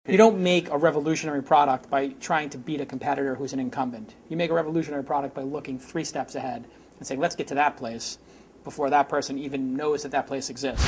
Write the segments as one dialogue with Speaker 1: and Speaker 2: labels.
Speaker 1: You don't make a revolutionary product by trying to beat a competitor who's an incumbent. You make a revolutionary product by looking 3 steps ahead and saying, let's get to that place before that person even knows that that place exists.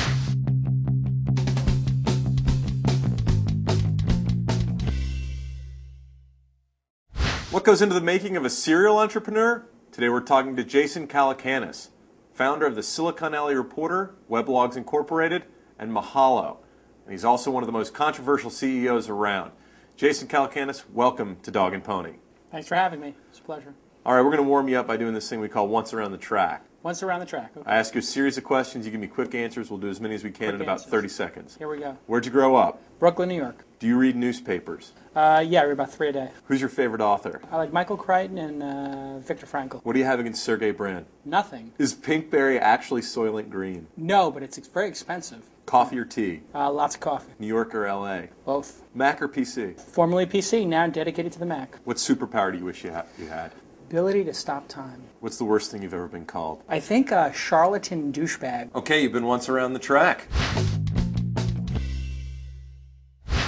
Speaker 2: What goes into the making of a serial entrepreneur? Today we're talking to Jason Calacanis, founder of the Silicon Alley Reporter, Weblogs Incorporated, and Mahalo. And he's also one of the most controversial CEOs around. Jason Calacanis, welcome to Dog and Pony.
Speaker 1: Thanks for having me. It's a pleasure.
Speaker 2: All right, we're going to warm you up by doing this thing we call Once Around the Track.
Speaker 1: Once around the track. Okay.
Speaker 2: I ask you a series of questions. You give me quick answers. We'll do as many as we can in about 30 seconds.
Speaker 1: Here we go.
Speaker 2: Where'd you grow up?
Speaker 1: Brooklyn, New York.
Speaker 2: Do you read newspapers?
Speaker 1: Yeah, I read about 3 a day.
Speaker 2: Who's your favorite author?
Speaker 1: I like Michael Crichton and Viktor Frankl.
Speaker 2: What do you have against Sergey Brin?
Speaker 1: Nothing.
Speaker 2: Is Pinkberry actually Soylent Green?
Speaker 1: No, but it's very expensive.
Speaker 2: Coffee or tea?
Speaker 1: Lots of coffee.
Speaker 2: New York or LA?
Speaker 1: Both.
Speaker 2: Mac or PC?
Speaker 1: Formerly PC, now dedicated to the Mac.
Speaker 2: What superpower do you wish you had?
Speaker 1: Ability to stop time.
Speaker 2: What's the worst thing you've ever been called?
Speaker 1: I think a charlatan douchebag.
Speaker 2: Okay, you've been once around the track.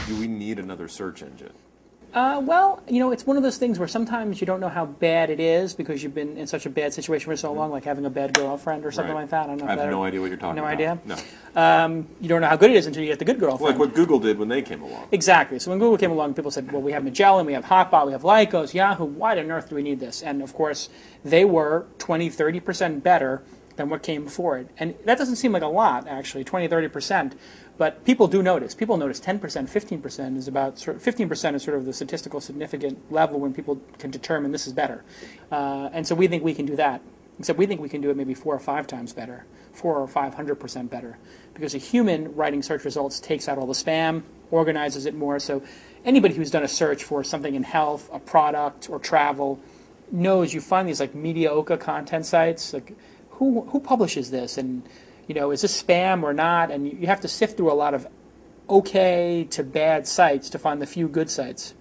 Speaker 2: Do we need another search engine?
Speaker 1: Well, you know, it's one of those things where sometimes you don't know how bad it is because you've been in such a bad situation for so long, like having a bad girlfriend or something like that. I don't know.
Speaker 2: I have no idea what you're talking about.
Speaker 1: No idea?
Speaker 2: No.
Speaker 1: You don't know how good it is until you get the good girlfriend.
Speaker 2: Like what Google did when they came along.
Speaker 1: Exactly. So when Google came along, people said, well, we have Magellan, we have Hotbot, we have Lycos, Yahoo. Why on earth do we need this? And, of course, they were 20, 30% better than what came before it. And that doesn't seem like a lot, actually, 20, 30%. But people do notice. People notice 10%, 15% is about 15% is sort of the statistical significant level when people can determine this is better. And so we think we can do that. Except we think we can do it maybe 4 or 5 times better, 400 or 500% better, because a human writing search results takes out all the spam, organizes it more. So anybody who's done a search for something in health, a product, or travel knows you find these like mediocre content sites. Like who publishes this, and you know, is this spam or not? And you have to sift through a lot of okay to bad sites to find the few good sites.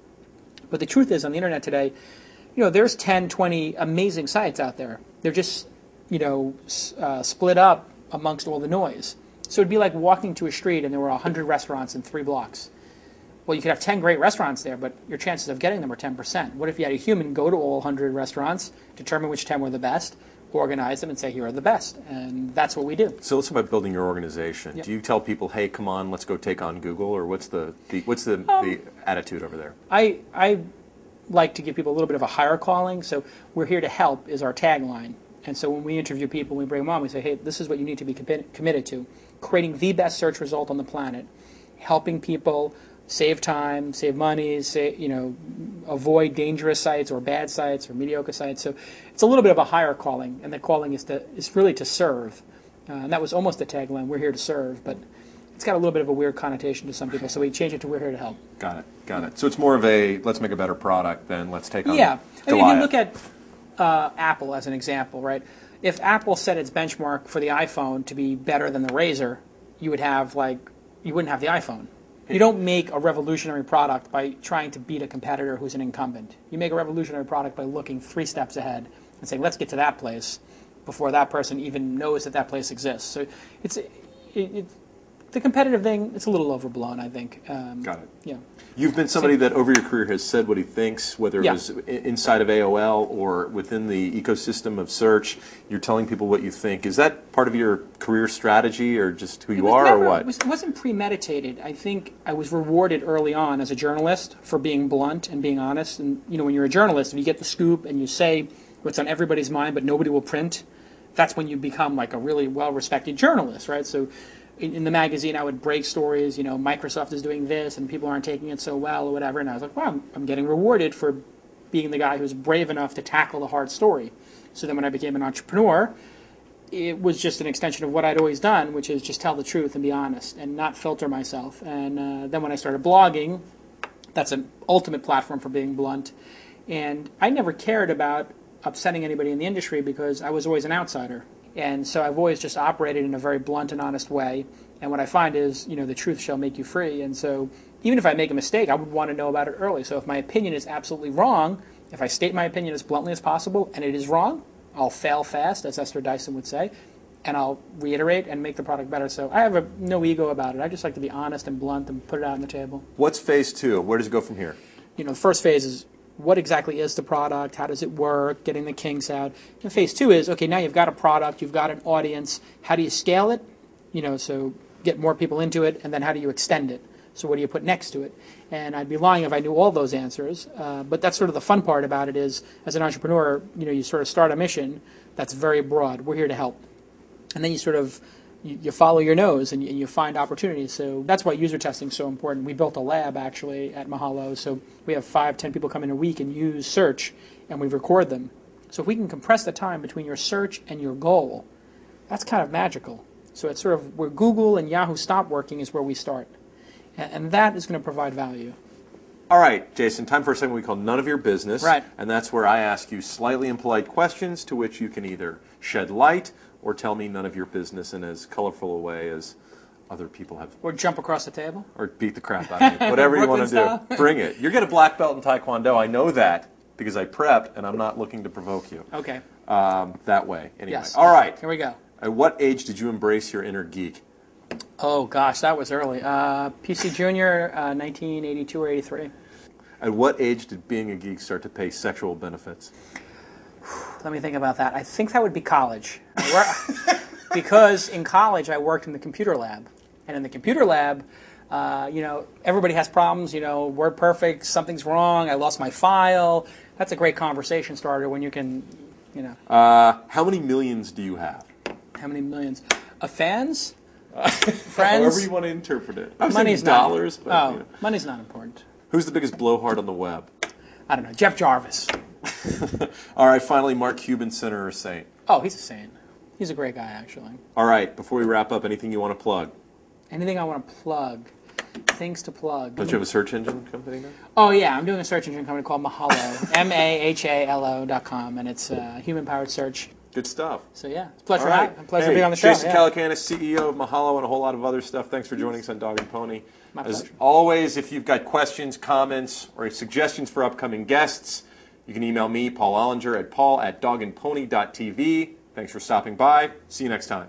Speaker 1: But the truth is, on the internet today, you know, there's 10, 20 amazing sites out there. They're just, you know, split up amongst all the noise. So it'd be like walking to a street and there were 100 restaurants in 3 blocks. Well, you could have 10 great restaurants there, but your chances of getting them are 10%. What if you had a human go to all 100 restaurants, determine which 10 were the best, organize them, and say, here are the best? And that's what we do.
Speaker 2: So let's talk about building your organization.
Speaker 1: Yep.
Speaker 2: Do you tell people, hey, come on, let's go take on Google, or what's the attitude over there?
Speaker 1: I like to give people a little bit of a higher calling. So we're here to help is our tagline. And so when we interview people, we bring them on, we say, hey, this is what you need to be committed to. Creating the best search result on the planet. Helping people save time, save money, avoid dangerous sites or bad sites or mediocre sites. So it's a little bit of a higher calling, and the calling is really to serve. And that was almost the tagline, we're here to serve, but it's got a little bit of a weird connotation to some people, so we changed it to we're here to help.
Speaker 2: Got it. So it's more of a let's make a better product than let's take on
Speaker 1: Goliath. I mean, if you look at Apple as an example, right? If Apple set its benchmark for the iPhone to be better than the Razor, you wouldn't have the iPhone. You don't make a revolutionary product by trying to beat a competitor who's an incumbent. You make a revolutionary product by looking 3 steps ahead and saying, let's get to that place before that person even knows that that place exists. So it's the competitive thing, it's a little overblown, I think.
Speaker 2: Got it.
Speaker 1: Yeah.
Speaker 2: You've been somebody that over your career has said what he thinks, whether it was inside of AOL or within the ecosystem of search. You're telling people what you think. Is that part of your career strategy or just who you are, or what?
Speaker 1: It wasn't premeditated. I think I was rewarded early on as a journalist for being blunt and being honest. And, you know, when you're a journalist, if you get the scoop and you say what's on everybody's mind but nobody will print, that's when you become like a really well-respected journalist, right? So in the magazine, I would break stories, you know, Microsoft is doing this and people aren't taking it so well or whatever. And I was like, wow, I'm getting rewarded for being the guy who's brave enough to tackle the hard story. So then when I became an entrepreneur, it was just an extension of what I'd always done, which is just tell the truth and be honest and not filter myself. And then when I started blogging, that's an ultimate platform for being blunt. And I never cared about upsetting anybody in the industry because I was always an outsider. And so I've always just operated in a very blunt and honest way. And what I find is, you know, the truth shall make you free. And so even if I make a mistake, I would want to know about it early. So if my opinion is absolutely wrong, if I state my opinion as bluntly as possible and it is wrong, I'll fail fast, as Esther Dyson would say. and I'll reiterate and make the product better. So I have no ego about it. I just like to be honest and blunt and put it out on the table.
Speaker 2: What's phase 2? Where does it go from here?
Speaker 1: The first phase is what exactly is the product? How does it work? Getting the kinks out. And phase 2 is, okay, now you've got a product, you've got an audience. How do you scale it? So get more people into it, and then how do you extend it? So what do you put next to it? And I'd be lying if I knew all those answers. But that's sort of the fun part about it is, as an entrepreneur, you sort of start a mission that's very broad. We're here to help. And then you sort of, you follow your nose and you find opportunities. So that's why user testing is so important. We built a lab, actually, at Mahalo. So we have 5-10 people come in a week and use search, and we record them. So if we can compress the time between your search and your goal, that's kind of magical. So it's sort of where Google and Yahoo stop working is where we start. And that is going to provide value.
Speaker 2: All right, Jason, time for a segment we call None of Your Business.
Speaker 1: Right.
Speaker 2: And that's where I ask you slightly impolite questions to which you can either shed light or tell me none of your business in as colorful a way as other people have.
Speaker 1: Or jump across the table.
Speaker 2: Or beat the crap out of me. Whatever you want to
Speaker 1: Brooklyn
Speaker 2: do. Bring it. You're getting a black belt in Taekwondo. I know that because I prepped, and I'm not looking to provoke you.
Speaker 1: Okay.
Speaker 2: That way. Anyway.
Speaker 1: Yes.
Speaker 2: All right.
Speaker 1: Here we go.
Speaker 2: At what age did you embrace your inner geek?
Speaker 1: Oh, gosh, that was early. PC Junior, 1982 or 83.
Speaker 2: At what age did being a geek start to pay sexual benefits?
Speaker 1: Let me think about that. I think that would be college. Because in college I worked in the computer lab. And in the computer lab, everybody has problems. WordPerfect, something's wrong, I lost my file. That's a great conversation starter when you can,
Speaker 2: How many millions do you have?
Speaker 1: How many millions? Of fans? Friends?
Speaker 2: However you want to interpret it. I'm
Speaker 1: Money's
Speaker 2: saying dollars. But,
Speaker 1: money's not important.
Speaker 2: Who's the biggest blowhard on the web?
Speaker 1: I don't know. Jeff Jarvis.
Speaker 2: All right, finally, Mark Cuban, sinner or saint?
Speaker 1: Oh, he's a saint. He's a great guy, actually.
Speaker 2: All right, before we wrap up, anything you want to plug?
Speaker 1: Anything I want to plug? Things to plug.
Speaker 2: Don't you have a search engine company now?
Speaker 1: Oh, yeah. I'm doing a search engine company called Mahalo. MAHALO.com, and it's human-powered search.
Speaker 2: Good stuff.
Speaker 1: So, yeah, it's a pleasure,
Speaker 2: All right.
Speaker 1: a pleasure being on the show.
Speaker 2: Jason Calacanis, CEO of Mahalo, and a whole lot of other stuff. Thanks for joining us on Dog and Pony.
Speaker 1: My
Speaker 2: As
Speaker 1: pleasure.
Speaker 2: always, if you've got questions, comments, or suggestions for upcoming guests, you can email me, Paul Ollinger, at paul@dogandpony.tv. Thanks for stopping by. See you next time.